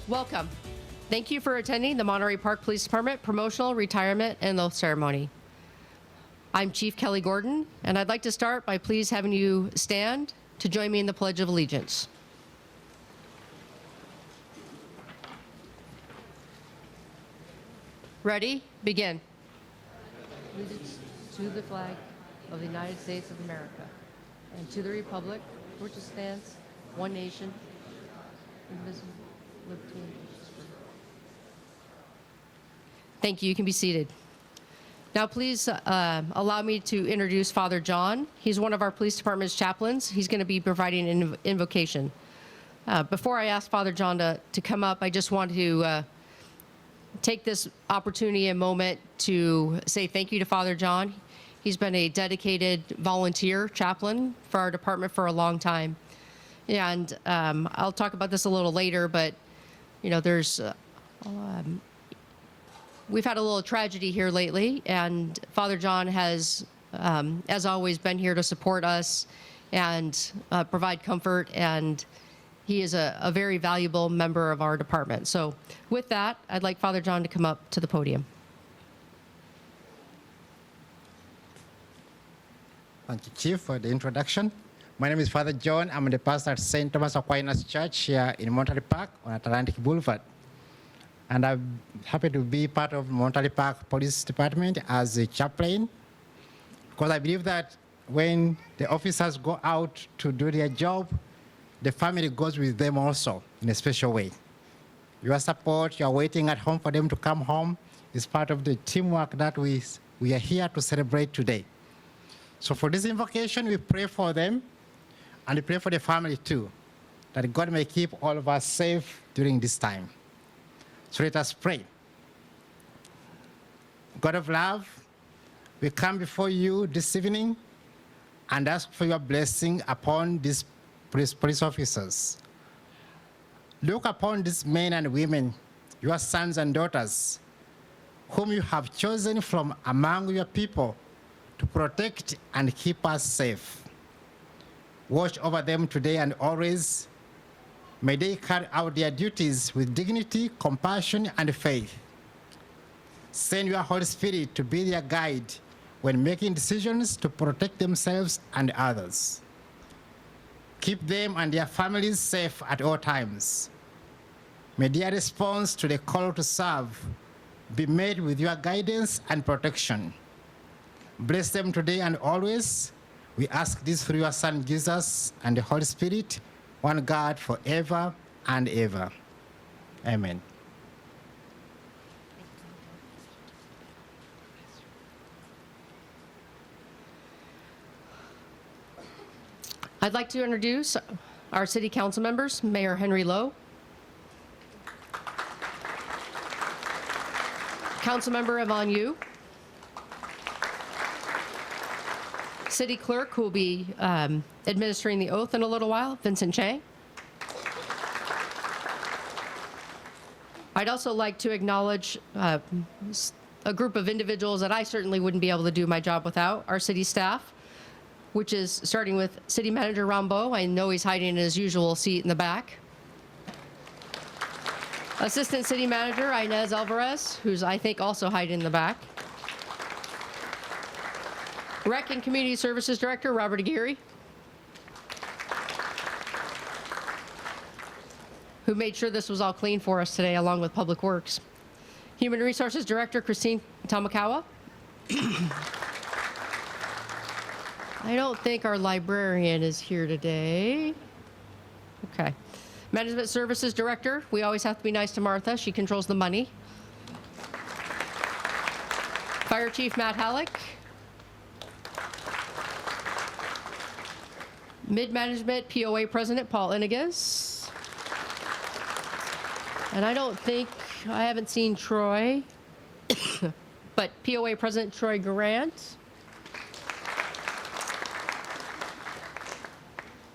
Welcome. Thank you for attending the Monterey Park Police Department Promotional, Retirement, and Oath Ceremony. I'm Chief Kelly Gordon, and I'd like to start by please having you stand to join me in the Pledge of Allegiance. Ready? Begin. Allegiance to the flag of the United States of America and to the republic for which it stands, one nation, indivisible, with liberty and justice for all. Thank you. You can be seated. Now, please allow me to introduce Father John. He's one of our police department's chaplains. He's going to be providing an invocation. Before I ask Father John to come up, I just want to take this opportunity, a moment, to say thank you to Father John. He's been a dedicated volunteer chaplain for our department for a long time. And I'll talk about this a little later, but, you know, we've had a little tragedy here lately, and Father John has, as always, been here to support us and provide comfort, and he is a very valuable member of our department. So with that, I'd like Father John to come up to the podium. Thank you, Chief, for the introduction. My name is Father John. I'm the pastor at St. Thomas Aquinas Church here in Monterey Park on Atlantic Boulevard. And I'm happy to be part of Monterey Park Police Department as a chaplain, because I believe that when the officers go out to do their job, the family goes with them also in a special way. Your support, you're waiting at home for them to come home, is part of the teamwork that we are here to celebrate today. So for this invocation, we pray for them, and we pray for the family too, that God may keep all of us safe during this time. So let us pray. God of love, we come before you this evening and ask for your blessing upon these police officers. Look upon these men and women, your sons and daughters, whom you have chosen from among your people to protect and keep us safe. Watch over them today and always. May they carry out their duties with dignity, compassion, and faith. Send your Holy Spirit to be their guide when making decisions to protect themselves and others. Keep them and their families safe at all times. May their response to the call to serve be made with your guidance and protection. Bless them today and always. We ask this through your Son, Jesus, and the Holy Spirit, one God, forever and ever. Amen. I'd like to introduce our city council members, Mayor Henry Lowe, Councilmember Yvonne Yu, City Clerk, who will be administering the oath in a little while, Vincent Chang. I'd also like to acknowledge a group of individuals that I certainly wouldn't be able to do my job without, our city staff, which is starting with City Manager Rambo. I know he's hiding in his usual seat in the back. Assistant City Manager Inez Alvarez, who's I think also hiding in the back. Rec and Community Services Director Robert Aguirre, who made sure this was all clean for us today, along with Public Works. Human Resources Director Christine Tamakawa. I don't think our librarian is here today. Okay. Management Services Director, we always have to be nice to Martha. She controls the money. Fire Chief Matt Halleck. Mid-Management POA President Paul Inigas. And I haven't seen Troy, but POA President Troy Grant.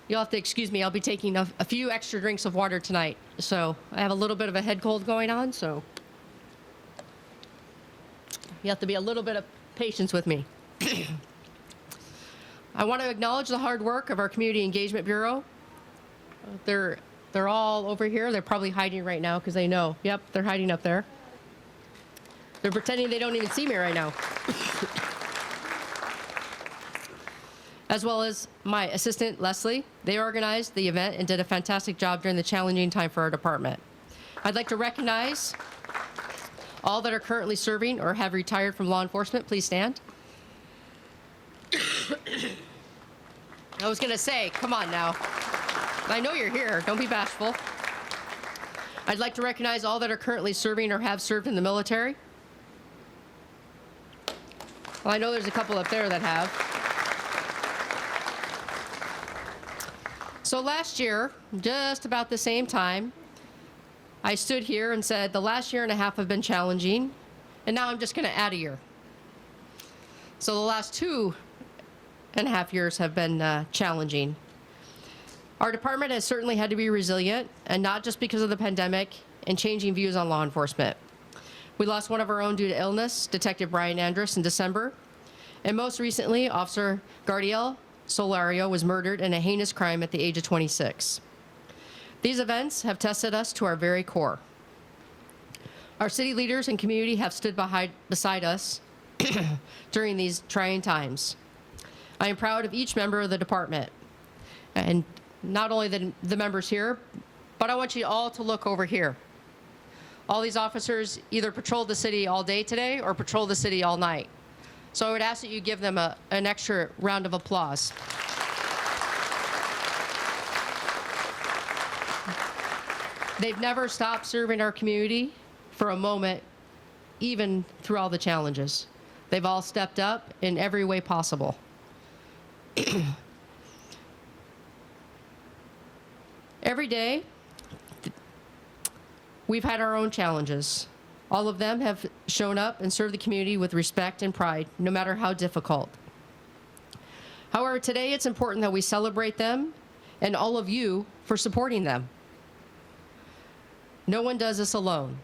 You'll have to excuse me, I'll be taking a few extra drinks of water tonight. So I have a little bit of a head cold going on, so you have to be a little bit of patience with me. I want to acknowledge the hard work of our Community Engagement Bureau. They're they're all over here. They're probably hiding right now because they know. Yep, they're hiding up there. They're pretending they don't even see me right now. As well as my assistant, Leslie. They organized the event and did a fantastic job during the challenging time for our department. I'd like to recognize all that are currently serving or have retired from law enforcement. Please stand. I was going to say, come on now. I know you're here. Don't be bashful. I'd like to recognize all that are currently serving or have served in the military. Well, I know there's a couple up there that have. So last year, just about the same time, I stood here and said the last year and a half have been challenging, and now I'm just going to add a year. So the last 2.5 years have been challenging. Our department has certainly had to be resilient, and not just because of the pandemic and changing views on law enforcement. We lost one of our own due to illness, Detective Brian Andrus, in December. And most recently, Officer Gardiel Solario was murdered in a heinous crime at the age of 26. These events have tested us to our very core. Our city leaders and community have stood beside us during these trying times. I am proud of each member of the department, and not only the members here, but I want you all to look over here. All these officers either patrolled the city all day today or patrolled the city all night. So I would ask that you give them an extra round of applause. They've never stopped serving our community for a moment, even through all the challenges. They've all stepped up in every way possible. Every day, we've had our own challenges. All of them have shown up and served the community with respect and pride, no matter how difficult. However, today it's important that we celebrate them and all of you for supporting them. No one does this alone.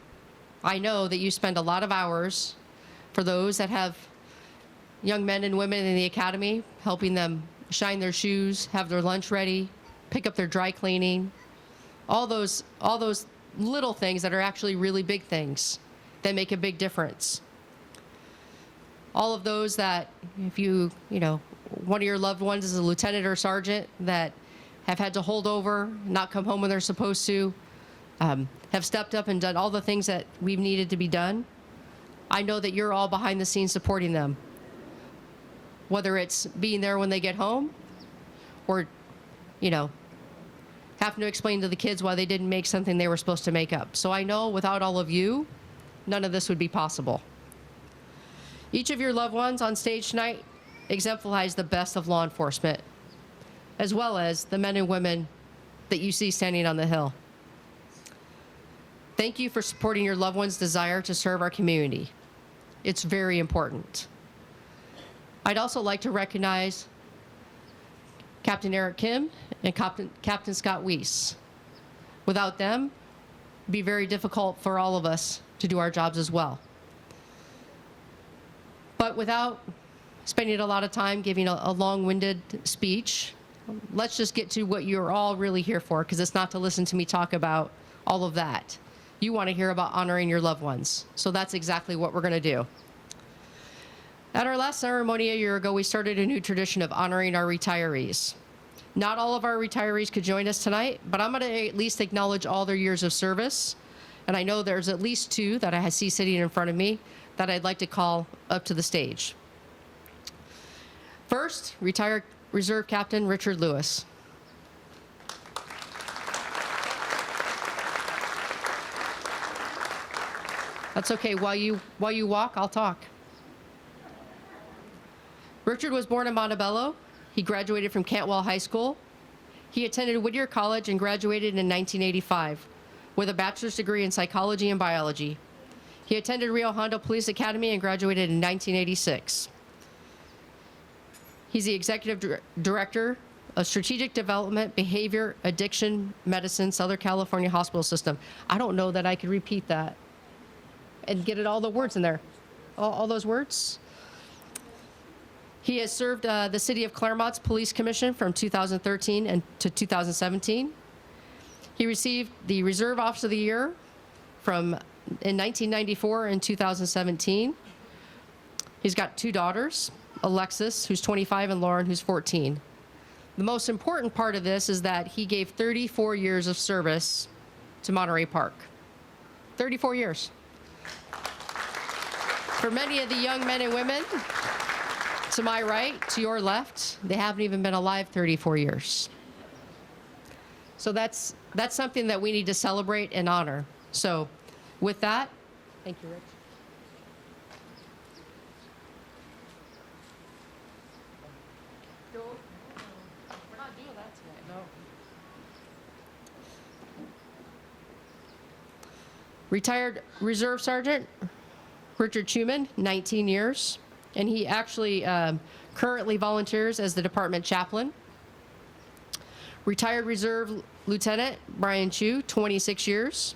I know that you spend a lot of hours for those that have young men and women in the academy, helping them shine their shoes, have their lunch ready, pick up their dry cleaning, all those little things that are actually really big things that make a big difference. All of those that, if you know, one of your loved ones is a lieutenant or sergeant that have had to hold over, not come home when they're supposed to, have stepped up and done all the things that we've needed to be done. I know that you're all behind the scenes supporting them, whether it's being there when they get home or, you know, having to explain to the kids why they didn't make something they were supposed to make up. So I know without all of you, none of this would be possible. Each of your loved ones on stage tonight exemplifies the best of law enforcement, as well as the men and women that you see standing on the hill. Thank you for supporting your loved ones' desire to serve our community. It's very important. I'd also like to recognize Captain Eric Kim and Captain Scott Weiss. Without them, it'd be very difficult for all of us to do our jobs as well. But without spending a lot of time giving a long-winded speech, let's just get to what you're all really here for, because it's not to listen to me talk about all of that. You want to hear about honoring your loved ones. So that's exactly what we're going to do. At our last ceremony a year ago, we started a new tradition of honoring our retirees. Not all of our retirees could join us tonight, but I'm going to at least acknowledge all their years of service. And I know there's at least 2 that I see sitting in front of me that I'd like to call up to the stage. First, retired Reserve Captain Richard Lewis. That's okay. While you walk, I'll talk. Richard was born in Montebello. He graduated from Cantwell High School. He attended Whittier College and graduated in 1985 with a bachelor's degree in psychology and biology. He attended Rio Hondo Police Academy and graduated in 1986. He's the executive director of Strategic Development, Behavior, Addiction, Medicine, Southern California Hospital System. I don't know that I could repeat that and get all the words in there. All those words? He has served the City of Claremont's Police Commission from 2013 to 2017. He received the Reserve Officer of the Year in 1994 and 2017. He's got 2 daughters, Alexis, who's 25, and Lauren, who's 14. The most important part of this is that he gave 34 years of service to Monterey Park. 34 years. For many of the young men and women to my right, to your left, they haven't even been alive 34 years. So that's something that we need to celebrate and honor. So with that, thank you, Rich. We're not doing that tonight, no. Retired Reserve Sergeant Richard Schumann, 19 years, and he actually currently volunteers as the department chaplain. Retired Reserve Lieutenant Brian Chu, 26 years.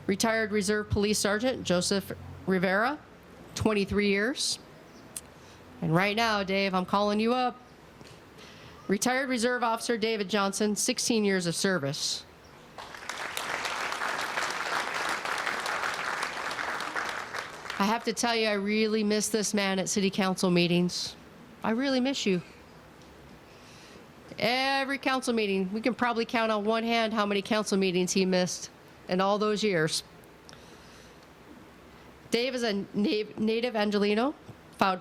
Retired Reserve Police Sergeant Joseph Rivera, 23 years. And right now, Dave, I'm calling you up. Retired Reserve Officer David Johnson, 16 years of service. I have to tell you, I really miss this man at city council meetings. I really miss you. Every council meeting, we can probably count on one hand how many council meetings he missed in all those years. Dave is a native Angelino, proud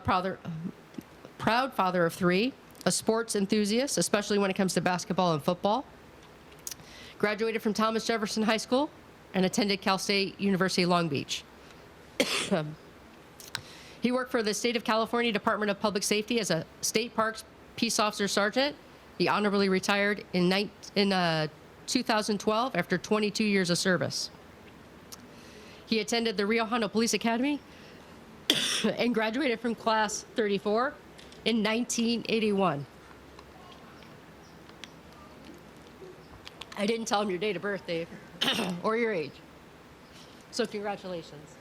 father of 3, a sports enthusiast, especially when it comes to basketball and football. Graduated from Thomas Jefferson High School and attended Cal State University Long Beach. He worked for the State of California Department of Public Safety as a State Parks Peace Officer Sergeant. He honorably retired in 2012 after 22 years of service. He attended the Rio Hondo Police Academy and graduated from Class 34 in 1981. I didn't tell him your date of birth, Dave, or your age. So congratulations.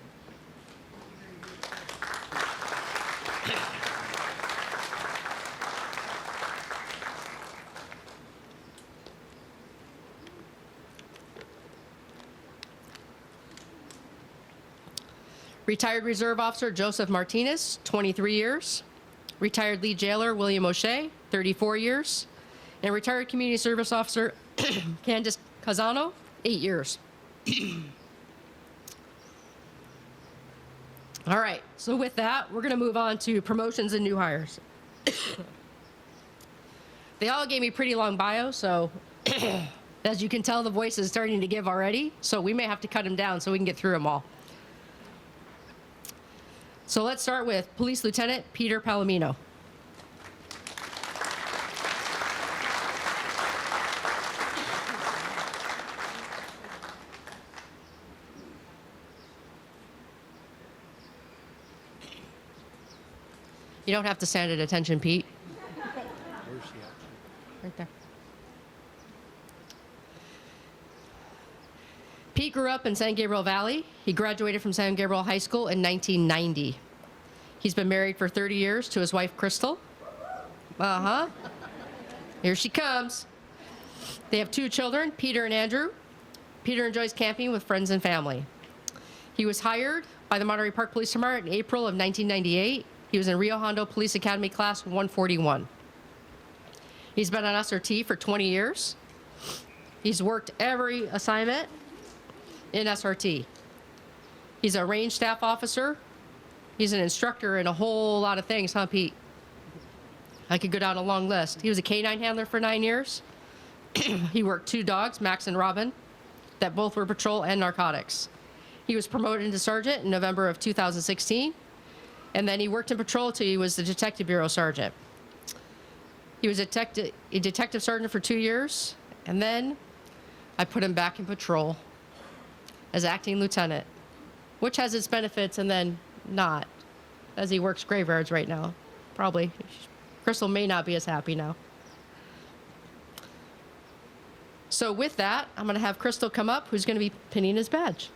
Retired Reserve Officer Joseph Martinez, 23 years. Retired Lead Jailer William O'Shea, 34 years. And retired Community Service Officer Candace Casano, 8 years. All right, so with that, we're going to move on to promotions and new hires. They all gave me pretty long bios, so as you can tell, the voice is starting to give already, so we may have to cut them down so we can get through them all. So let's start with Police Lieutenant Peter Palomino. You don't have to stand at attention, Pete. Where's she at? Right there. Pete grew up in San Gabriel Valley. He graduated from San Gabriel High School in 1990. He's been married for 30 years to his wife, Crystal. Uh-huh. Here she comes. They have 2 children, Peter and Andrew. Peter enjoys camping with friends and family. He was hired by the Monterey Park Police Dept in April of 1998. He was in Rio Hondo Police Academy Class 141. He's been on SRT for 20 years. He's worked every assignment in SRT. He's a range staff officer. He's an instructor in a whole lot of things, huh, Pete? I could go down a long list. He was a canine handler for 9 years. He worked 2 dogs, Max and Robin, that both were patrol and narcotics. He was promoted to sergeant in November of 2016, and then he worked in patrol till he was the Detective Bureau Sergeant. He was a detective sergeant for 2 years, and then I put him back in patrol as acting lieutenant, which has its benefits and then not, as he works graveyards right now. Probably. Crystal may not be as happy now. So with that, I'm going to have Crystal come up, who's going to be pinning his badge.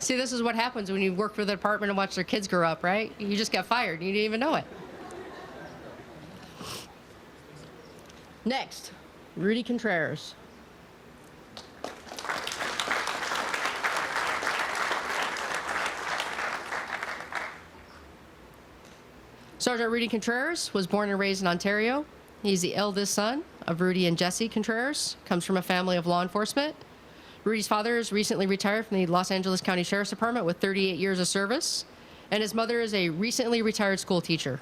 See, this is what happens when you work for the department and watch their kids grow up, right? You just got fired. You didn't even know it. Next, Rudy Contreras. Sergeant Rudy Contreras was born and raised in Ontario. He's the eldest son of Rudy and Jesse Contreras, comes from a family of law enforcement. Rudy's father is recently retired from the Los Angeles County Sheriff's Department with 38 years of service, and his mother is a recently retired school teacher.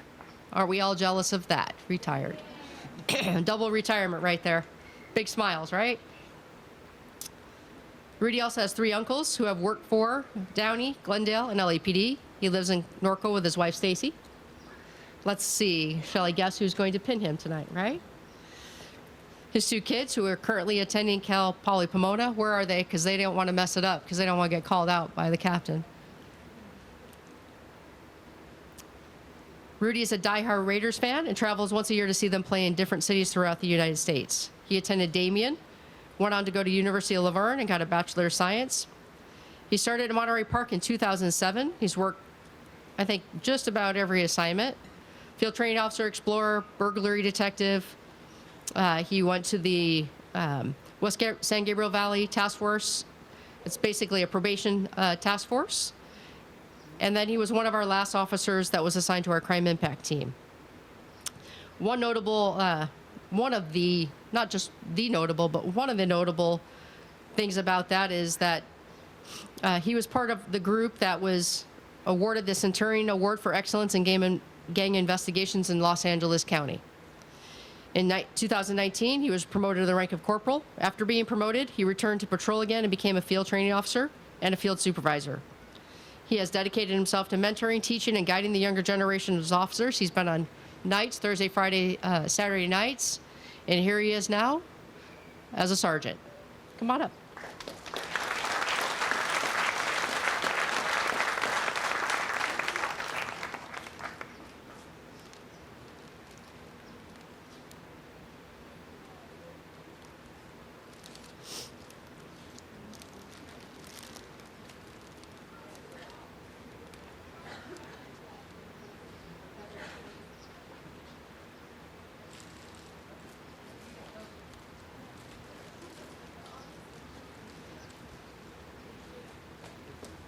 Are we all jealous of that? Retired. Double retirement right there. Big smiles, right? Rudy also has 3 uncles who have worked for Downey, Glendale, and LAPD. He lives in Norco with his wife, Stacy. Let's see, shall I guess who's going to pin him tonight, right? His 2 kids who are currently attending Cal Poly Pomona, where are they? Because they don't want to mess it up, because they don't want to get called out by the captain. Rudy is a diehard Raiders fan and travels once a year to see them play in different cities throughout the United States. He attended Damien, went on to go to University of Laverne and got a Bachelor of Science. He started at Monterey Park in 2007. He's worked, I think, just about every assignment. Field training officer, explorer, burglary detective. He went to the West San Gabriel Valley Task Force. It's basically a probation task force. And then he was one of our last officers that was assigned to our crime impact team. One of the, not just the notable, but one of the notable things about that is that he was part of the group that was awarded the Centurion Award for Excellence in Gang Investigations in Los Angeles County. In 2019, he was promoted to the rank of corporal. After being promoted, he returned to patrol again and became a field training officer and a field supervisor. He has dedicated himself to mentoring, teaching, and guiding the younger generation of officers. He's been on nights, Thursday, Friday, Saturday nights, and here he is now as a sergeant. Come on up.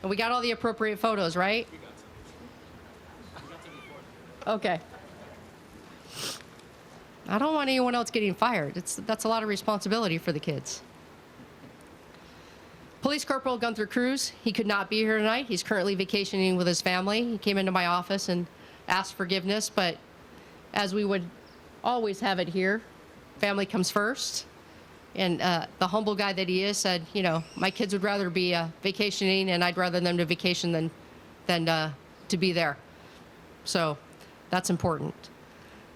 And we got all the appropriate photos, right? Okay. I don't want anyone else getting fired. That's a lot of responsibility for the kids. Police Corporal Gunther Cruz, he could not be here tonight. He's currently vacationing with his family. He came into my office and asked forgiveness, but as we would always have it here, family comes first. And the humble guy that he is said, you know, my kids would rather be vacationing, and I'd rather them to vacation than to be there. So that's important.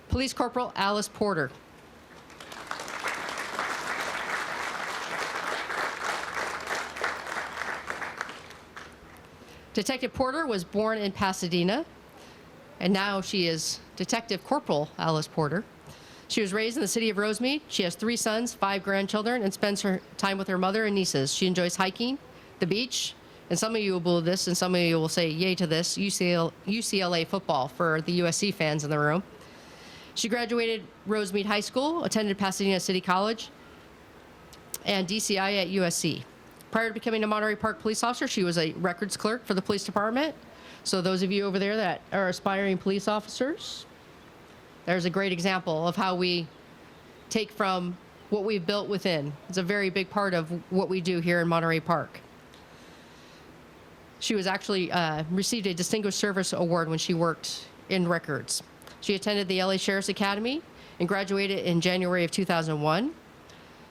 Police Corporal Alice Porter. Detective Porter was born in Pasadena, and now she is Detective Corporal Alice Porter. She was raised in the city of Rosemead. She has 3 sons, 5 grandchildren, and spends her time with her mother and nieces. She enjoys hiking, the beach, and some of you will boo this, and some of you will say yay to this, UCLA football for the USC fans in the room. She graduated Rosemead High School, attended Pasadena City College, and DCI at USC. Prior to becoming a Monterey Park police officer, she was a records clerk for the police department. So those of you over there that are aspiring police officers, there's a great example of how we take from what we've built within. It's a very big part of what we do here in Monterey Park. She was actually received a Distinguished Service Award when she worked in records. She attended the LA Sheriff's Academy and graduated in January of 2001.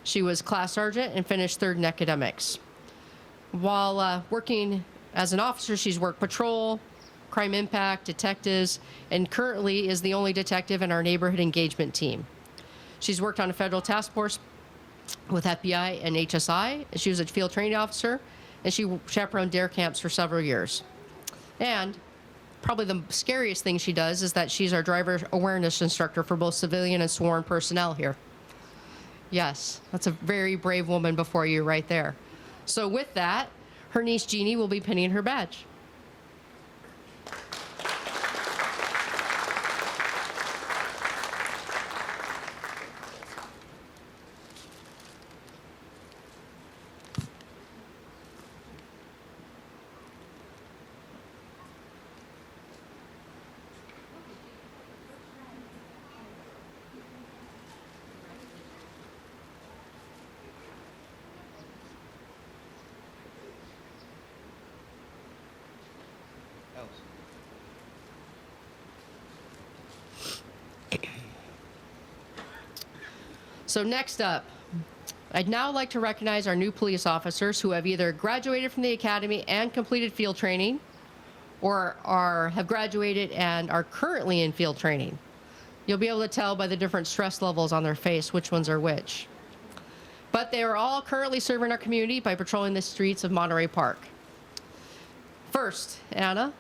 She was class sergeant and finished 3rd in academics. While working as an officer, she's worked patrol, crime impact, detectives, and currently is the only detective in our neighborhood engagement team. She's worked on a federal task force with FBI and HSI. She was a field training officer, and she chaperoned dare camps for several years. And probably the scariest thing she does is that she's our driver awareness instructor for both civilian and sworn personnel here. Yes, that's a very brave woman before you right there. So with that, Her niece Jeannie will be pinning her badge. So next up, I'd now like to recognize our new police officers who have either graduated from the academy and completed field training, or have graduated and are currently in field training. You'll be able to tell by the different stress levels on their face which ones are which. But they are all currently serving our community by patrolling the streets of Monterey Park. First, Anna,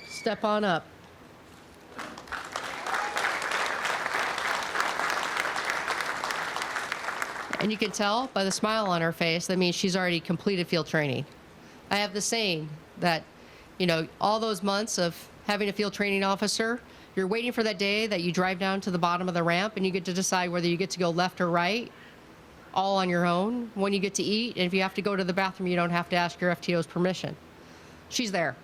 step on up. And you can tell by the smile on her face, that means she's already completed field training. I have the saying that, you know, all those months of having a field training officer, you're waiting for that day that you drive down to the bottom of the ramp and you get to decide whether you get to go left or right, all on your own, when you get to eat. And if you have to go to the bathroom, you don't have to ask your FTO's permission. She's there.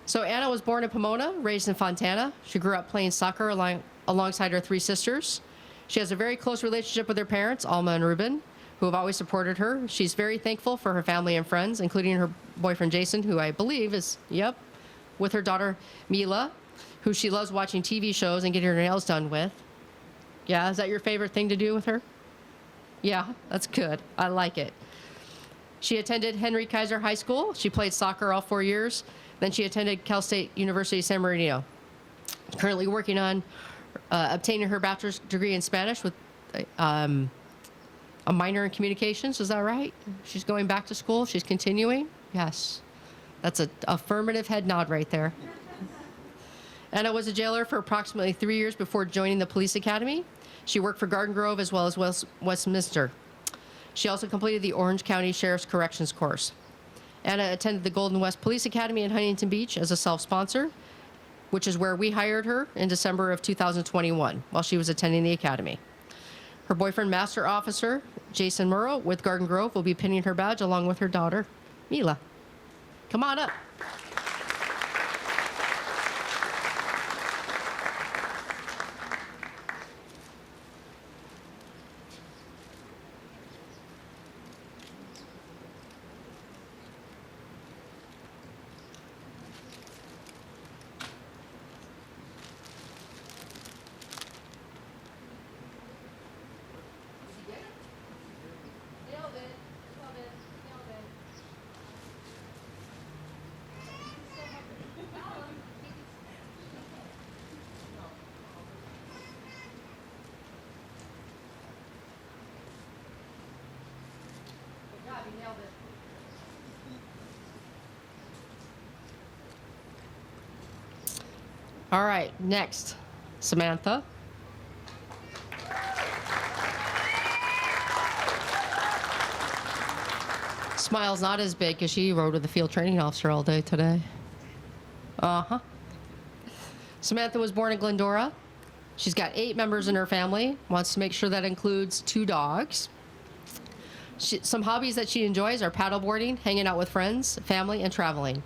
So Anna was born in Pomona, raised in Fontana. She grew up playing soccer alongside her three sisters. She has a very close relationship with her parents, Alma and Ruben, who have always supported her. She's very thankful for her family and friends, including her boyfriend, Jason, who I believe is, with her daughter, Mila, who she loves watching TV shows and getting her nails done with. Yeah, is that your favorite thing to do with her? Yeah, that's good. I like it. She attended Henry Kaiser High School. She played soccer all 4 years. Then she attended Cal State University San Bernardino. Currently working on obtaining her bachelor's degree in Spanish with a minor in communications. Is that right? She's going back to school. She's continuing. Yes. That's an affirmative head nod right there. Anna was a jailer for approximately 3 years before joining the police academy. She worked for Garden Grove as well as Westminster. She also completed the Orange County Sheriff's Corrections course. Anna attended the Golden West Police Academy in Huntington Beach as a self-sponsor, which is where we hired her in December of 2021 while she was attending the academy. Her boyfriend, Master Officer Jason Murrow with Garden Grove, will be pinning her badge along with her daughter, Mila. Come on up. All right, next, Samantha. Smile's not as big because she rode with the field training officer all day today. Uh-huh. Samantha was born in Glendora. She's got 8 members in her family, wants to make sure that includes 2 dogs. Some hobbies that she enjoys are paddleboarding, hanging out with friends, family, and traveling.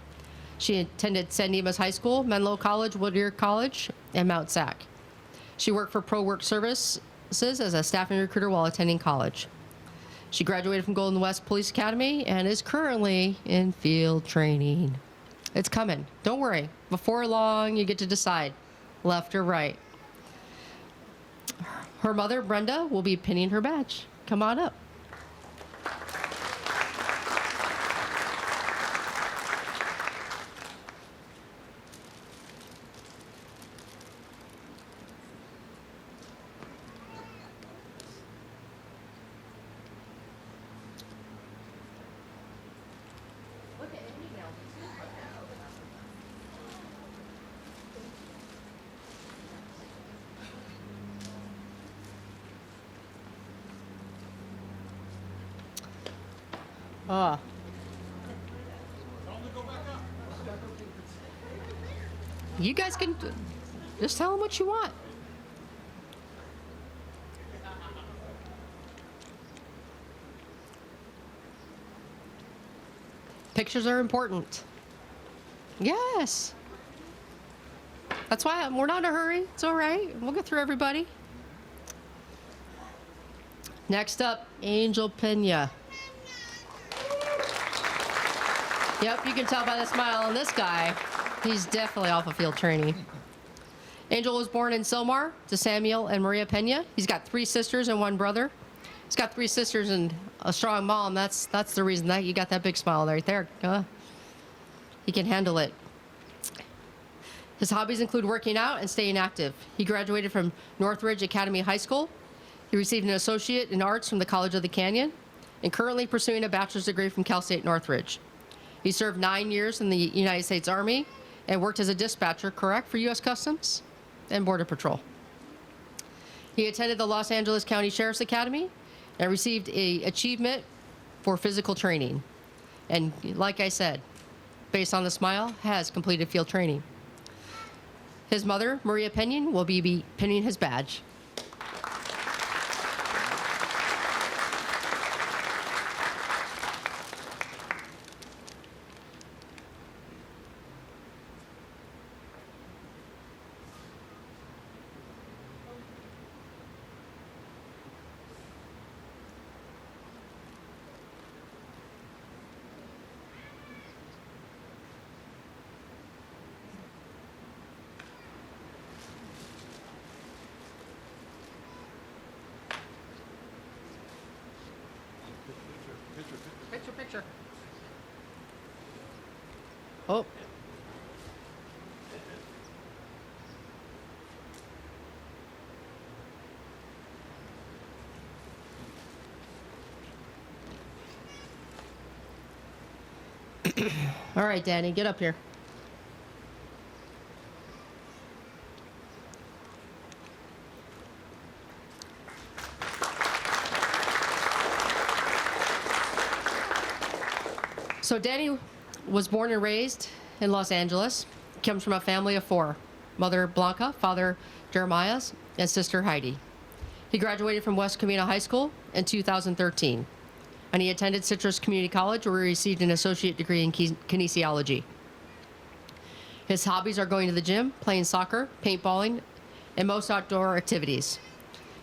She attended San Dimas High School, Menlo College, Whittier College, and Mount Sac. She worked for Pro Work Services as a staffing recruiter while attending college. She graduated from Golden West Police Academy and is currently in field training. It's coming. Don't worry. Before long, you get to decide left or right. Her mother, Brenda, will be pinning her badge. Come on up. You guys can just tell him what you want. Pictures are important. Yes. That's why we're not in a hurry. It's all right. We'll get through everybody. Next up, Angel Pena. Yep, you can tell by the smile on this guy. He's definitely off of field training. Angel was born in Silmar to Samuel and Maria Pena. He's got 3 sisters and 1 brother. He's got 3 sisters and a strong mom. That's the reason that you got that big smile right there. He can handle it. His hobbies include working out and staying active. He graduated from Northridge Academy High School. He received an associate in arts from the College of the Canyon and currently pursuing a bachelor's degree from Cal State Northridge. He served 9 years in the United States Army and worked as a dispatcher, correct, for U.S. Customs and Border Patrol. He attended the Los Angeles County Sheriff's Academy and received an achievement for physical training. And like I said, based on the smile, has completed field training. His mother, Maria Pena, will be pinning his badge. Picture. Oh. All right, Danny, get up here. So Danny was born and raised in Los Angeles. He comes from a family of 4. Mother Blanca, father Jeremiah, and sister Heidi. He graduated from West Covina High School in 2013, and he attended Citrus Community College where he received an associate degree in kinesiology. His hobbies are going to the gym, playing soccer, paintballing, and most outdoor activities.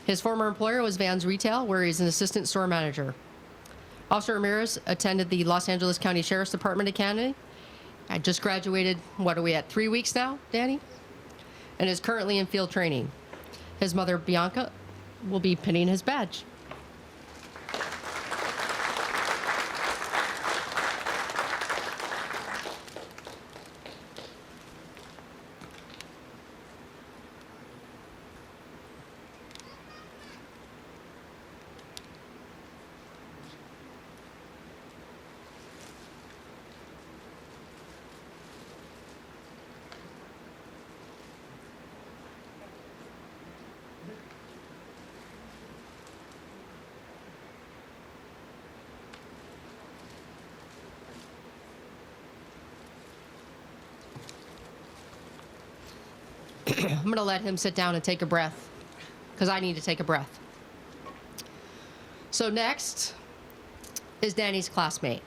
His former employer was Vans Retail, where he's an assistant store manager. Officer Ramirez attended the Los Angeles County Sheriff's Department Academy. I just graduated, what are we at, 3 weeks now, Danny? And is currently in field training. His mother, Bianca, will be pinning his badge. I'm going to let him sit down and take a breath, because I need to take a breath. So next is Danny's classmate,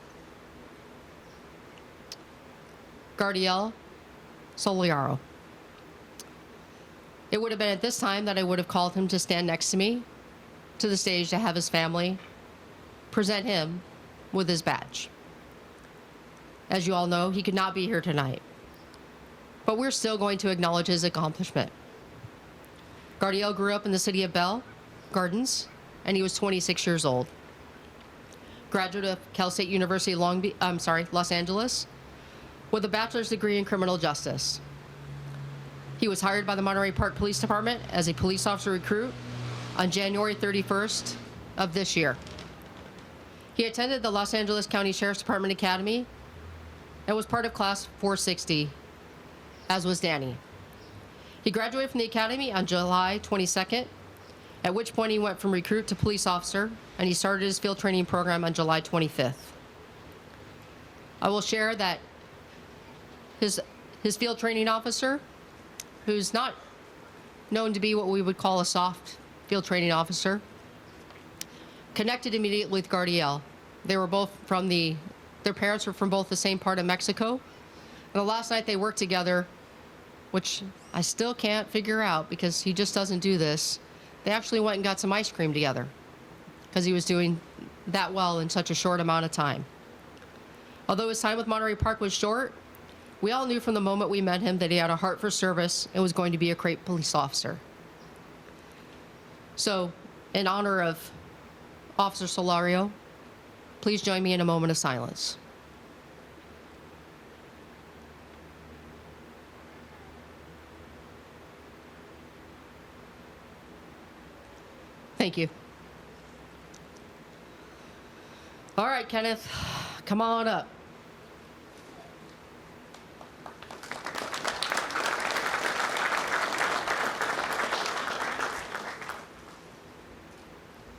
Gardiel Soliaro. It would have been at this time that I would have called him to stand next to me to the stage to have his family present him with his badge. As you all know, he could not be here tonight, but we're still going to acknowledge his accomplishment. Gardiel grew up in the city of Bell Gardens, and he was 26 years old. Graduate of Cal State University Los Angeles, with a bachelor's degree in criminal justice. He was hired by the Monterey Park Police Dept as a police officer recruit on January 31st of this year. He attended the Los Angeles County Sheriff's Department Academy and was part of Class 460, as was Danny. He graduated from the academy on July 22nd, at which point he went from recruit to police officer, and he started his field training program on July 25th. I will share that his field training officer, who's not known to be what we would call a soft field training officer, connected immediately with Gardiel. They were both their parents were from both the same part of Mexico. And the last night they worked together, which I still can't figure out because he just doesn't do this. They actually went and got some ice cream together because he was doing that well in such a short amount of time. Although his time with Monterey Park was short, we all knew from the moment we met him that he had a heart for service and was going to be a great police officer. So, in honor of Officer Solario, please join me in a moment of silence. Thank you. All right, Kenneth, come on up.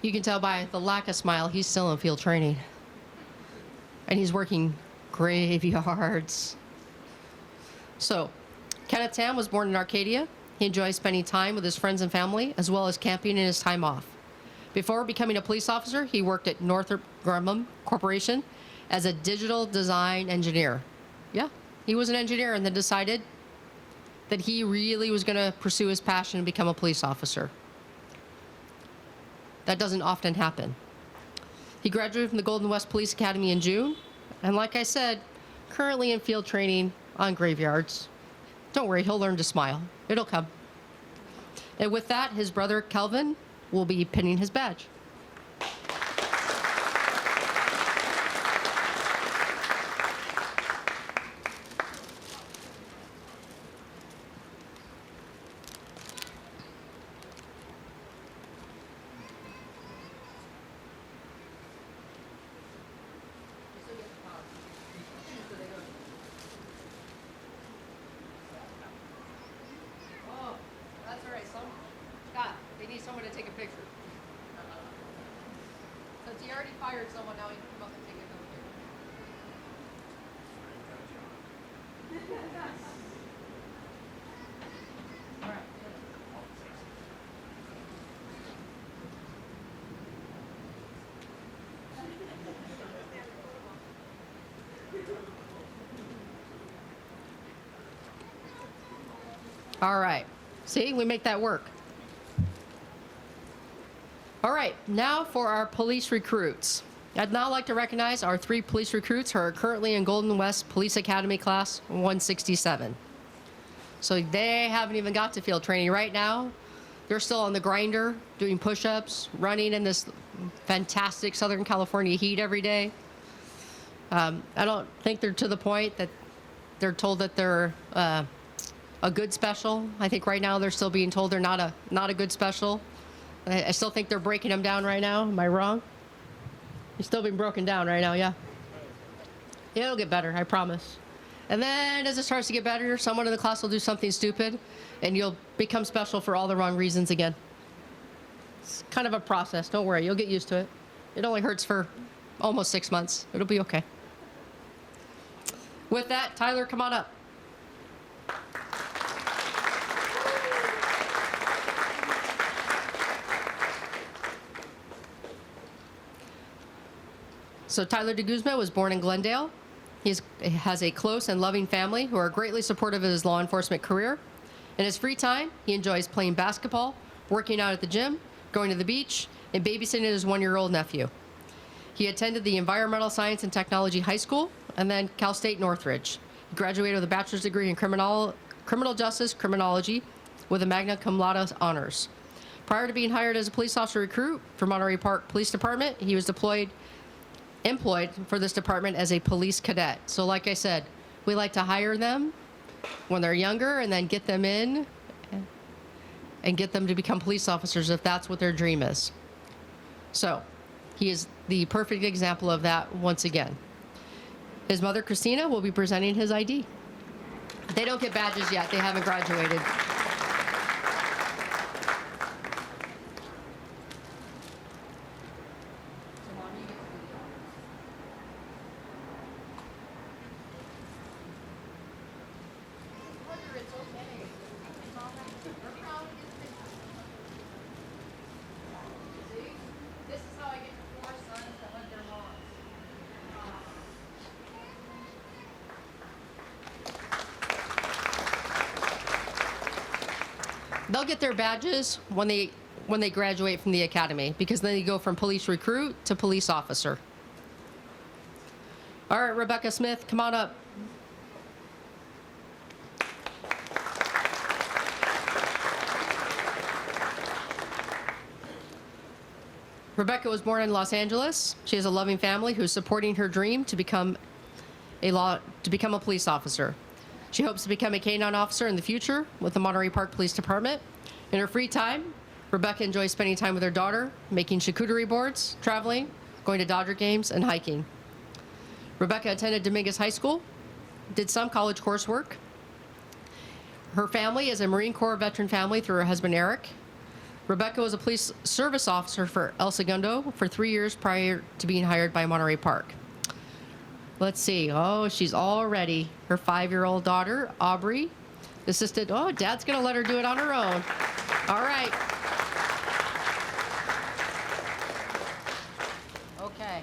You can tell by the lack of smile, he's still in field training. And he's working graveyards. So, Kenneth Tam was born in Arcadia. He enjoys spending time with his friends and family, as well as camping in his time off. Before becoming a police officer, he worked at Northrop Grumman Corporation as a digital design engineer. Yeah, he was an engineer and then decided that he really was going to pursue his passion and become a police officer. That doesn't often happen. He graduated from the Golden West Police Academy in June, and like I said, currently in field training on graveyards. Don't worry, he'll learn to smile. It'll come. And with that, his brother Kelvin will be pinning his badge. Oh, that's all right. Scott, they need someone to take a picture. Since he already fired someone, now he can come up and take another picture. All right. All right. See, we make that work. All right, now for our police recruits. I'd now like to recognize our 3 police recruits who are currently in Golden West Police Academy Class 167. So they haven't even got to field training right now. They're still on the grinder, doing push-ups, running in this fantastic Southern California heat every day. I don't think they're to the point that they're told that they're a good special. I think right now they're still being told they're not a good special. I still think they're breaking them down right now. Am I wrong? You're still being broken down right now, yeah? Yeah, it'll get better, I promise. And then as it starts to get better, someone in the class will do something stupid, and you'll become special for all the wrong reasons again. It's kind of a process. Don't worry, you'll get used to it. It only hurts for almost 6 months. It'll be okay. With that, Tyler, come on up. So Tyler de Guzman was born in Glendale. He has a close and loving family who are greatly supportive of his law enforcement career. In his free time, he enjoys playing basketball, working out at the gym, going to the beach, and babysitting his 1-year-old nephew. He attended the Environmental Science and Technology High School and then Cal State Northridge. He graduated with a bachelor's degree in criminal justice criminology with a magna cum laude honors. Prior to being hired as a police officer recruit for Monterey Park Police Department, he was employed for this department as a police cadet. So like I said, we like to hire them when they're younger and then get them in and get them to become police officers if that's what their dream is. So he is the perfect example of that once again. His mother, Christina, will be presenting his ID. They don't get badges yet. They haven't graduated. This is how I get the 4 sons that love their moms. They'll get their badges when they graduate from the academy, because then they go from police recruit to police officer. All right, Rebecca Smith, come on up. Rebecca was born in Los Angeles. She has a loving family who's supporting her dream to become a police officer. She hopes to become a canine officer in the future with the Monterey Park Police Department. In her free time, Rebecca enjoys spending time with her daughter, making charcuterie boards, traveling, going to Dodger games, and hiking. Rebecca attended Dominguez High School, did some college coursework. Her family is a Marine Corps veteran family through her husband, Eric. Rebecca was a police service officer for El Segundo for 3 years prior to being hired by Monterey Park. Let's see. Oh, she's all ready. Her 5-year-old daughter, Aubrey, assisted. Oh, Dad's going to let her do it on her own. All right. Okay.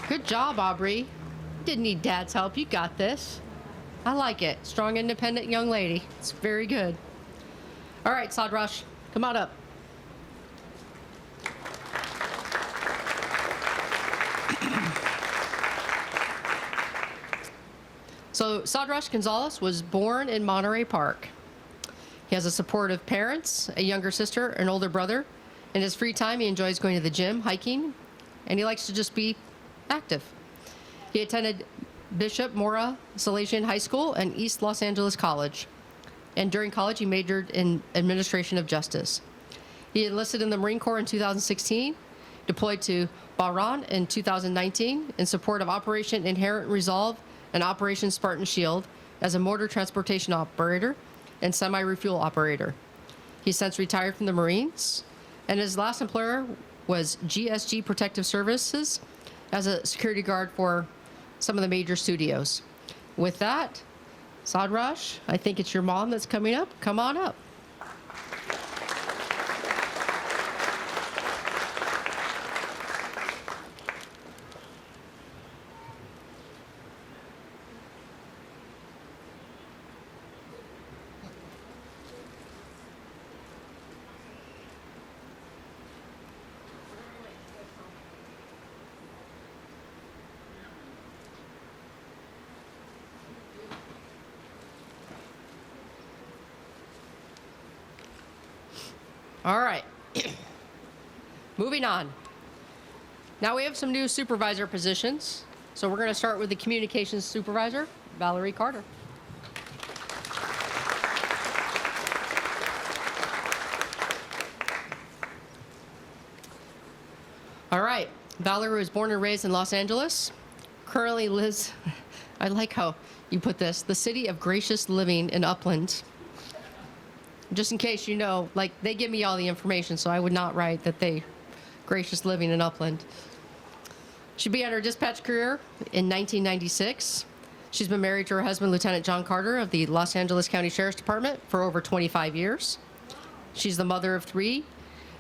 Good job, Aubrey. You didn't need Dad's help. You got this. I like it. Strong, independent young lady. It's very good. All right, Sadrush, come on up. So Sadrush Gonzalez was born in Monterey Park. He has a supportive parents, a younger sister, an older brother. In his free time, he enjoys going to the gym, hiking, and he likes to just be active. He attended Bishop Mora Salesian High School and East Los Angeles College. And during college, he majored in administration of justice. He enlisted in the Marine Corps in 2016, deployed to Bahrain in 2019 in support of Operation Inherent Resolve and Operation Spartan Shield as a motor transportation operator and semi-refuel operator. He's since retired from the Marines, and his last employer was GSG Protective Services as a security guard for some of the major studios. With that, Sadrush, I think it's your mom that's coming up. Come on up. All right. Moving on. Now we have some new supervisor positions. So we're going to start with the communications supervisor, Valerie Carter. All right. Valerie was born and raised in Los Angeles. Currently lives, I like how you put this, the city of gracious living in Upland. Just in case you know, like, they give me all the information, so I would not write that they gracious living in Upland. She began her dispatch career in 1996. She's been married to her husband, Lieutenant John Carter of the Los Angeles County Sheriff's Department for over 25 years. She's the mother of 3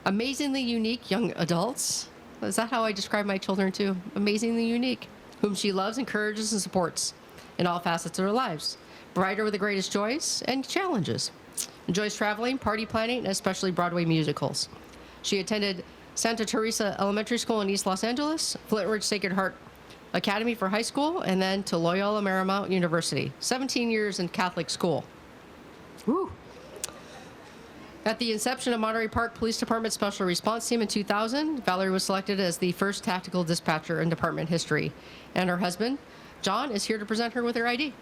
amazingly unique young adults. Is that how I describe my children too? Amazingly unique, whom she loves, encourages, and supports in all facets of her lives. Provide her with the greatest joys and challenges. Enjoys traveling, party planning, and especially Broadway musicals. She attended Santa Teresa Elementary School in East Los Angeles, Flintridge Sacred Heart Academy for high school, and then to Loyola Marymount University. 17 years in Catholic school. Woo. At the inception of Monterey Park Police Department Special Response Team in 2000, Valerie was selected as the first tactical dispatcher in department history. And her husband, John, is here to present her with her ID.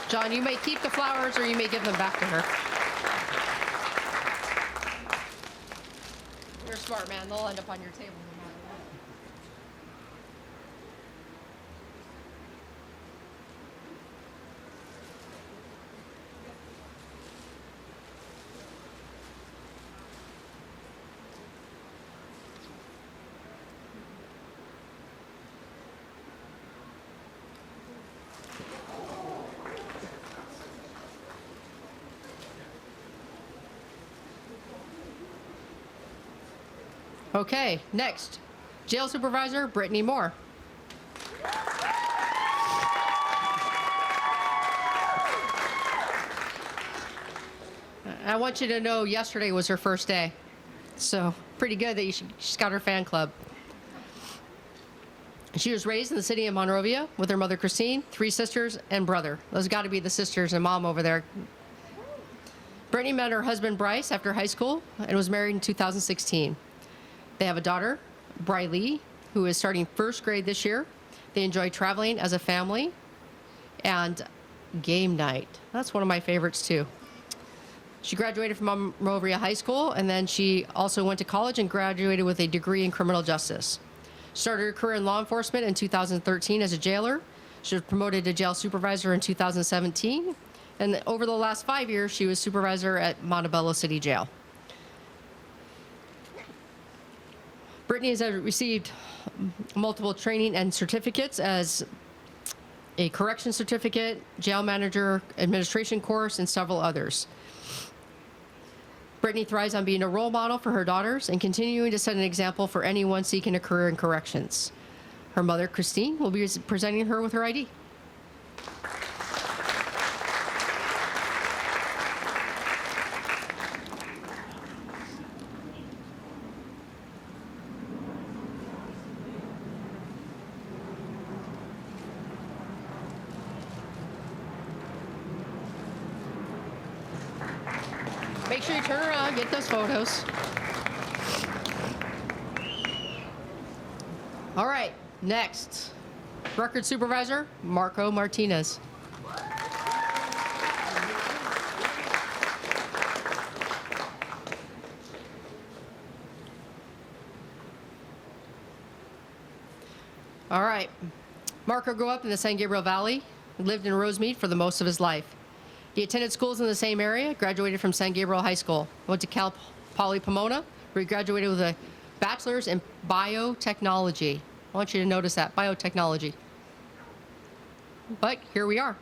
John, you may keep the flowers or you may give them back to her. You're smart, man. They'll end up on your table no matter what. Okay, next, Jail Supervisor Brittany Moore. I want you to know yesterday was her first day. So pretty good that she's got her fan club. She was raised in the city of Monrovia with her mother Christine, 3 sisters, and brother. Those got to be the sisters and mom over there. Brittany met her husband Bryce after high school and was married in 2016. They have a daughter, Briley, who is starting first grade this year. They enjoy traveling as a family and game night. That's one of my favorites too. She graduated from Monrovia High School, and then she also went to college and graduated with a degree in criminal justice. Started her career in law enforcement in 2013 as a jailer. She was promoted to jail supervisor in 2017. And over the last 5 years, she was supervisor at Montebello City Jail. Brittany has received multiple training and certificates as a correction certificate, jail manager administration course, and several others. Brittany thrives on being a role model for her daughters and continuing to set an example for anyone seeking a career in corrections. Her mother, Christine, will be presenting her with her ID. Make sure you turn around, get those photos. All right, next, record supervisor, Marco Martinez. All right, Marco grew up in the San Gabriel Valley, lived in Rosemead for the most of his life. He attended schools in the same area, graduated from San Gabriel High School, went to Cal Poly Pomona, where he graduated with a bachelor's in biotechnology. I want you to notice that, biotechnology. But here we are.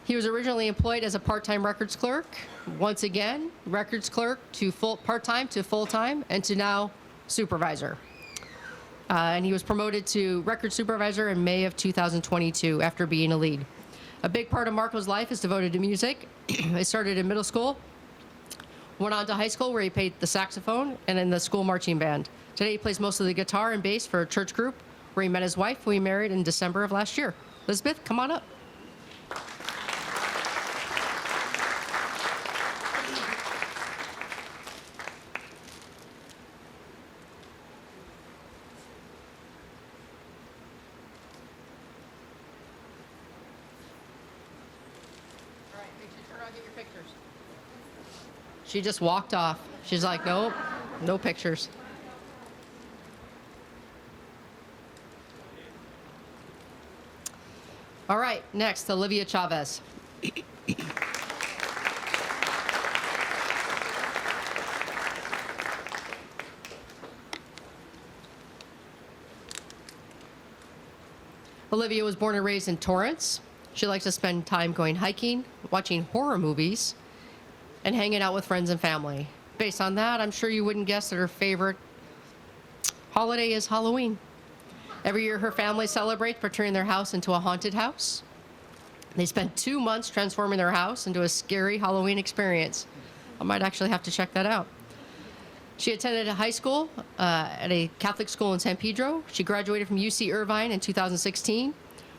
He was originally employed as a part-time records clerk. Once again, records clerk to part-time to full-time, and to now supervisor. And he was promoted to record supervisor in May of 2022 after being a lead. A big part of Marco's life is devoted to music. He started in middle school, went on to high school where he played the saxophone and in the school marching band. Today he plays most of the guitar and bass for a church group where he met his wife, who he married in December of last year. Elizabeth, come on up. She just walked off. She's like, nope, no pictures. All right, next, Olivia Chavez. Olivia was born and raised in Torrance. She likes to spend time going hiking, watching horror movies, and hanging out with friends and family. Based on that, I'm sure you wouldn't guess that her favorite holiday is Halloween. Every year, her family celebrates by turning their house into a haunted house. They spend 2 months transforming their house into a scary Halloween experience. I might actually have to check that out. She attended a high school at a Catholic school in San Pedro. She graduated from UC Irvine in 2016.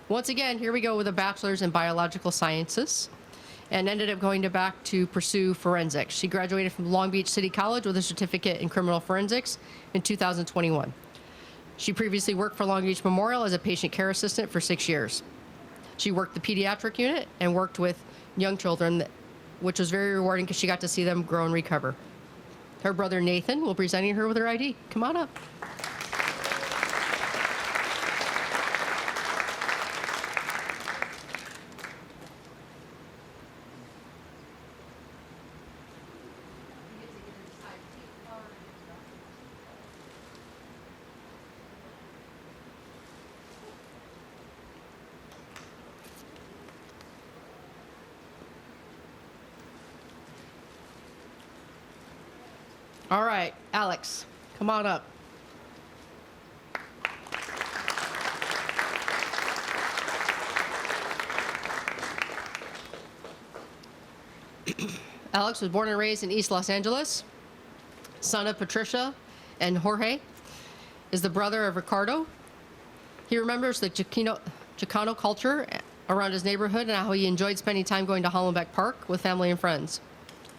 Once again, here we go with a bachelor's in biological sciences, and ended up going back to pursue forensics. She graduated from Long Beach City College with a certificate in criminal forensics in 2021. She previously worked for Long Beach Memorial as a patient care assistant for 6 years. She worked the pediatric unit and worked with young children, which was very rewarding because she got to see them grow and recover. Her brother Nathan will be presenting her with her ID. Come on up. All right, Alex, come on up. Alex was born and raised in East Los Angeles, son of Patricia and Jorge, is the brother of Ricardo. He remembers the Chicano culture around his neighborhood and how he enjoyed spending time going to Hollenbeck Park with family and friends.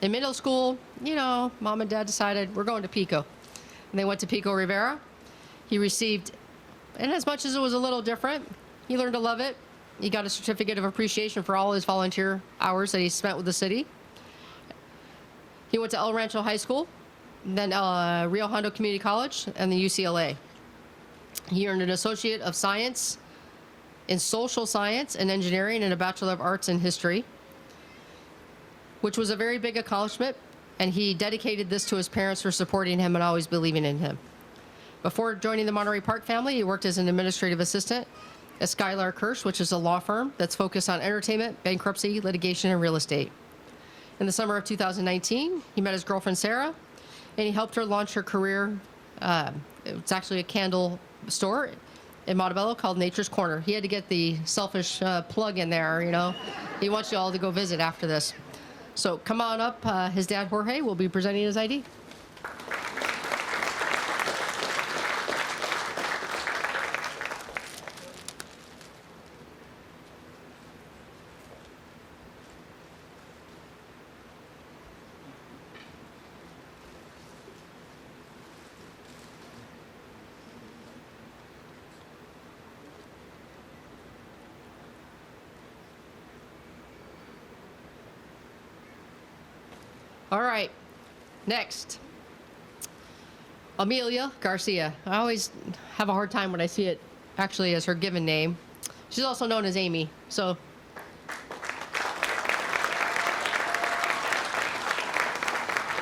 In middle school, mom and dad decided we're going to Pico. And they went to Pico Rivera. He received, and as much as it was a little different, he learned to love it. He got a certificate of appreciation for all his volunteer hours that he spent with the city. He went to El Rancho High School, then Rio Hondo Community College, and the UCLA. He earned an Associate of Science in Social Science and Engineering and a Bachelor of Arts in History, which was a very big accomplishment, and he dedicated this to his parents for supporting him and always believing in him. Before joining the Monterey Park family, he worked as an administrative assistant at Skylar Kirsch, which is a law firm that's focused on entertainment, bankruptcy, litigation, and real estate. In the summer of 2019, he met his girlfriend, Sarah, and he helped her launch her career. It's actually a candle store in Montebello called Nature's Corner. He had to get the selfish plug in there, He wants you all to go visit after this. So come on up. His dad, Jorge, will be presenting his ID. All right, next, Amelia Garcia. I always have a hard time when I see it actually as her given name. She's also known as Amy, so.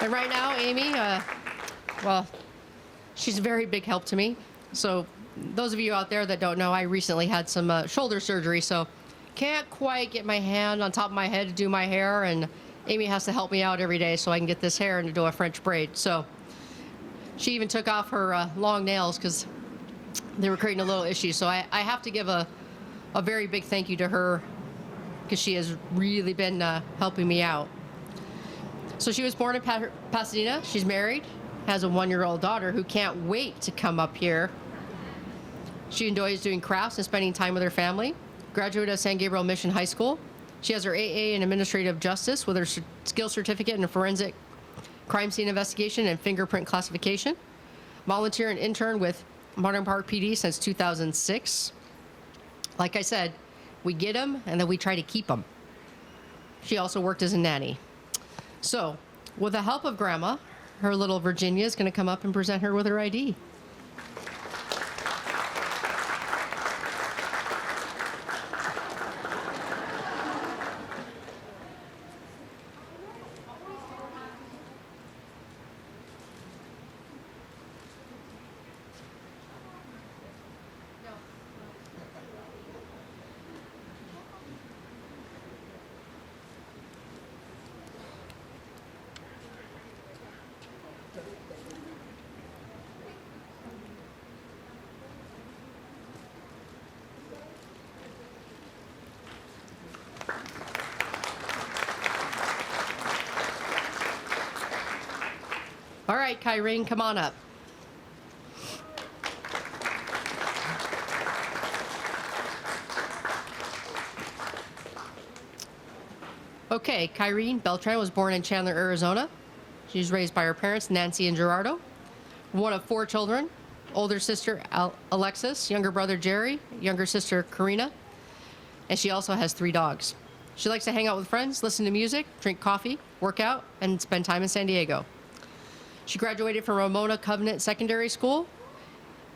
And right now, Amy, she's a very big help to me. So those of you out there that don't know, I recently had some shoulder surgery, so can't quite get my hand on top of my head to do my hair, and Amy has to help me out every day so I can get this hair into a French braid. So she even took off her long nails because they were creating a little issue. So I have to give a very big thank you to her because she has really been helping me out. So she was born in Pasadena. She's married, has a 1-year-old daughter who can't wait to come up here. She enjoys doing crafts and spending time with her family. Graduated of San Gabriel Mission High School. She has her AA in Administrative Justice with her skill certificate in forensic crime scene investigation and fingerprint classification. Volunteer and intern with Monterey Park PD since 2006. Like I said, we get them and then we try to keep them. She also worked as a nanny. So, with the help of Grandma, her little Virginia is going to come up and present her with her ID. All right, Kyrene, come on up. Okay, Kyrene Beltran was born in Chandler, Arizona. She was raised by her parents, Nancy and Gerardo. One of 4 children, older sister Alexis, younger brother Jerry, younger sister Karina, and she also has 3 dogs. She likes to hang out with friends, listen to music, drink coffee, work out, and spend time in San Diego. She graduated from Ramona Covenant Secondary School,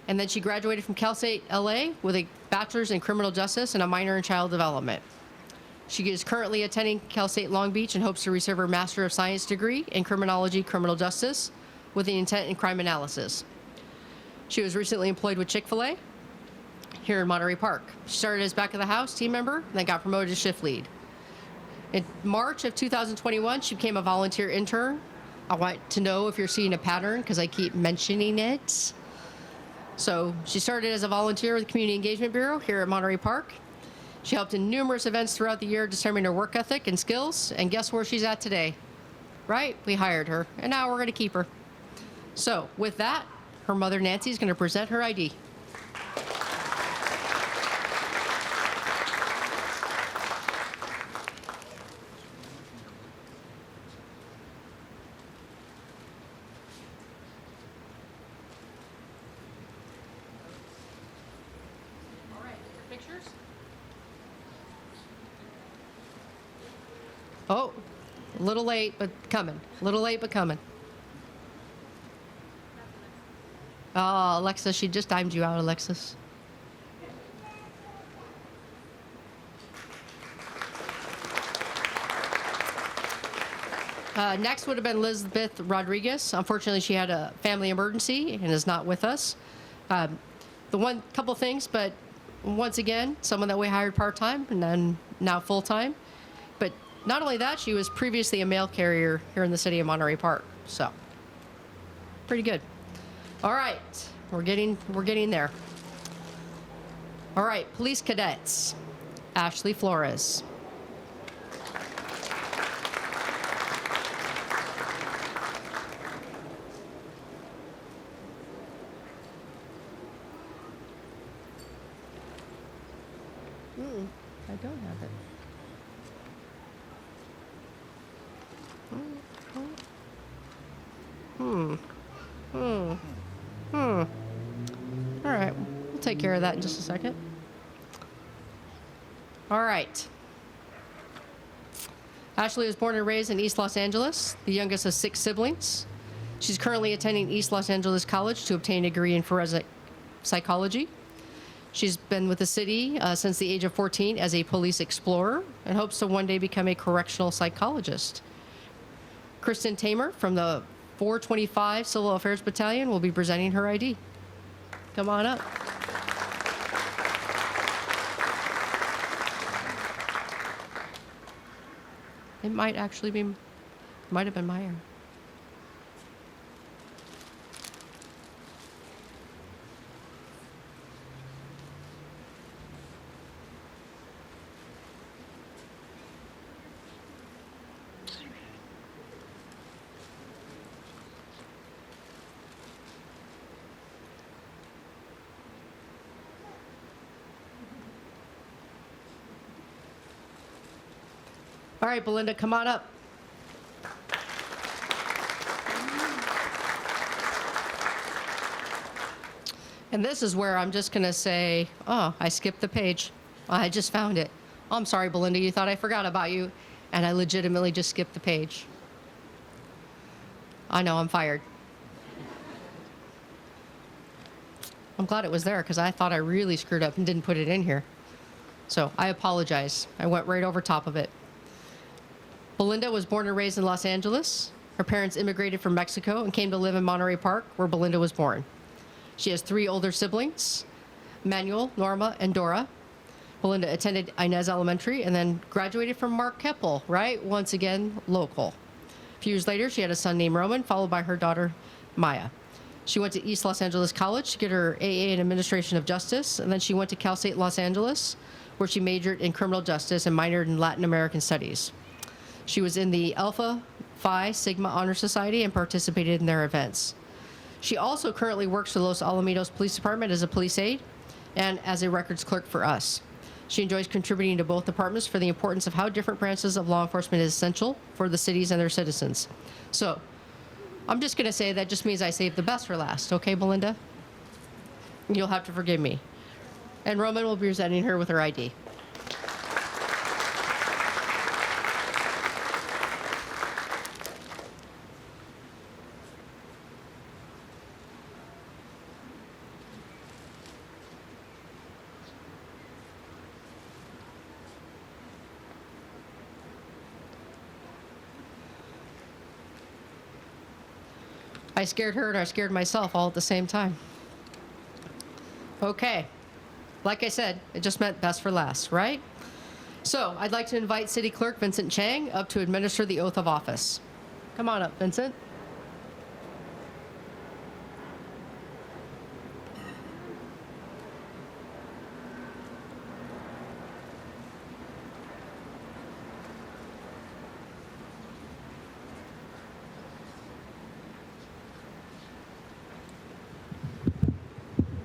and then she graduated from Cal State LA with a bachelor's in criminal justice and a minor in child development. She is currently attending Cal State Long Beach and hopes to receive her Master of Science degree in criminology, criminal justice, with an intent in crime analysis. She was recently employed with Chick-fil-A here in Monterey Park. She started as back of the house team member, then got promoted to shift lead. In March of 2021, she became a volunteer intern. I want to know if you're seeing a pattern because I keep mentioning it. So she started as a volunteer with the Community Engagement Bureau here at Monterey Park. She helped in numerous events throughout the year, determining her work ethic and skills. And guess where she's at today? Right? We hired her, and now we're going to keep her. So with that, her mother, Nancy, is going to present her ID. All right, pictures? Oh, a little late, but coming. A little late, but coming. Oh, Alexis, she just timed you out, Alexis. Next would have been Elizabeth Rodriguez. Unfortunately, she had a family emergency and is not with us. Couple things, but once again, someone that we hired part-time and then now full-time. But not only that, she was previously a mail carrier here in the city of Monterey Park. So, pretty good. All right, we're getting there. All right, police cadets. Ashley Flores. I don't have it. All right, we'll take care of that in just a second. All right. Ashley was born and raised in East Los Angeles, the youngest of 6 siblings. She's currently attending East Los Angeles College to obtain a degree in forensic psychology. She's been with the city since the age of 14 as a police explorer and hopes to one day become a correctional psychologist. Kristen Tamer from the 425 Civil Affairs Battalion will be presenting her ID. Come on up. It might have been Meyer. All right, Belinda, come on up. And this is where I'm just going to say, oh, I skipped the page. I just found it. Oh, I'm sorry, Belinda, you thought I forgot about you, and I legitimately just skipped the page. I know, I'm fired. I'm glad it was there because I thought I really screwed up and didn't put it in here. So I apologize. I went right over top of it. Belinda was born and raised in Los Angeles. Her parents immigrated from Mexico and came to live in Monterey Park, where Belinda was born. She has 3 older siblings, Manuel, Norma, and Dora. Belinda attended Inez Elementary and then graduated from Mark Keppel, right? Once again, local. A few years later, she had a son named Roman, followed by her daughter, Maya. She went to East Los Angeles College to get her AA in Administration of Justice, and then she went to Cal State Los Angeles, where she majored in criminal justice and minored in Latin American studies. She was in the Alpha Phi Sigma Honor Society and participated in their events. She also currently works for Los Alamitos Police Department as a police aide and as a records clerk for us. She enjoys contributing to both departments for the importance of how different branches of law enforcement is essential for the cities and their citizens. So I'm just going to say that just means I saved the best for last. Okay, Belinda? You'll have to forgive me. And Roman will be presenting her with her ID. I scared her and I scared myself all at the same time. Okay. Like I said, it just meant best for last, right? So I'd like to invite City Clerk Vincent Chang up to administer the oath of office. Come on up, Vincent.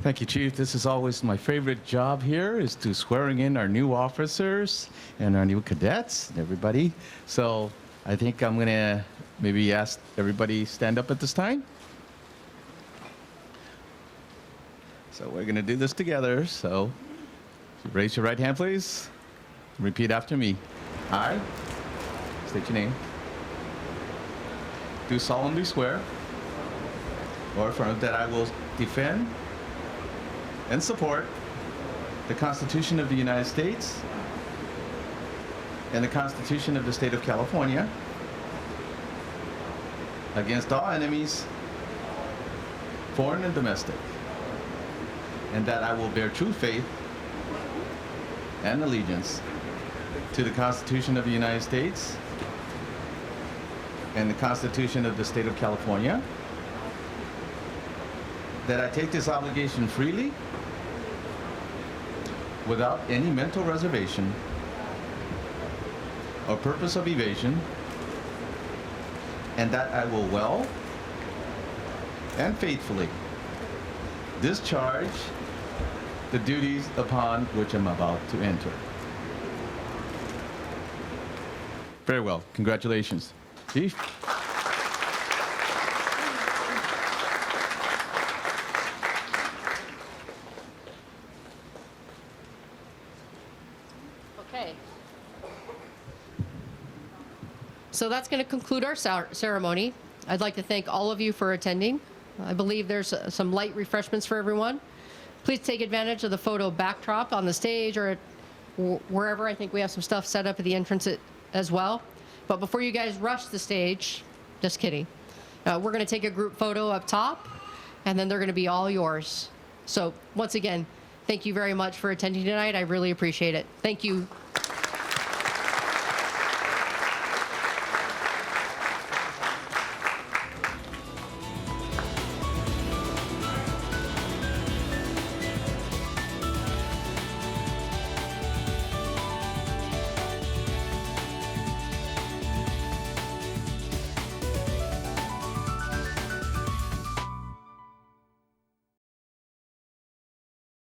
Thank you, Chief. This is always my favorite job here, is to swearing in our new officers and our new cadets and everybody. So I think I'm going to maybe ask everybody stand up at this time. So we're going to do this together. So raise your right hand, please. Repeat after me. I state your name. Do solemnly swear or affirm that I will defend and support the Constitution of the United States and the Constitution of the State of California against all enemies, foreign and domestic, and that I will bear true faith and allegiance to the Constitution of the United States and the Constitution of the State of California, that I take this obligation freely without any mental reservation or purpose of evasion, and that I will well and faithfully discharge the duties upon which I'm about to enter. Very well. Congratulations, Chief. Okay. So that's going to conclude our ceremony. I'd like to thank all of you for attending. I believe there's some light refreshments for everyone. Please take advantage of the photo backdrop on the stage or wherever. I think we have some stuff set up at the entrance as well. But before you guys rush the stage, just kidding. We're going to take a group photo up top, and then they're going to be all yours. So once again, thank you very much for attending tonight. I really appreciate it. Thank you,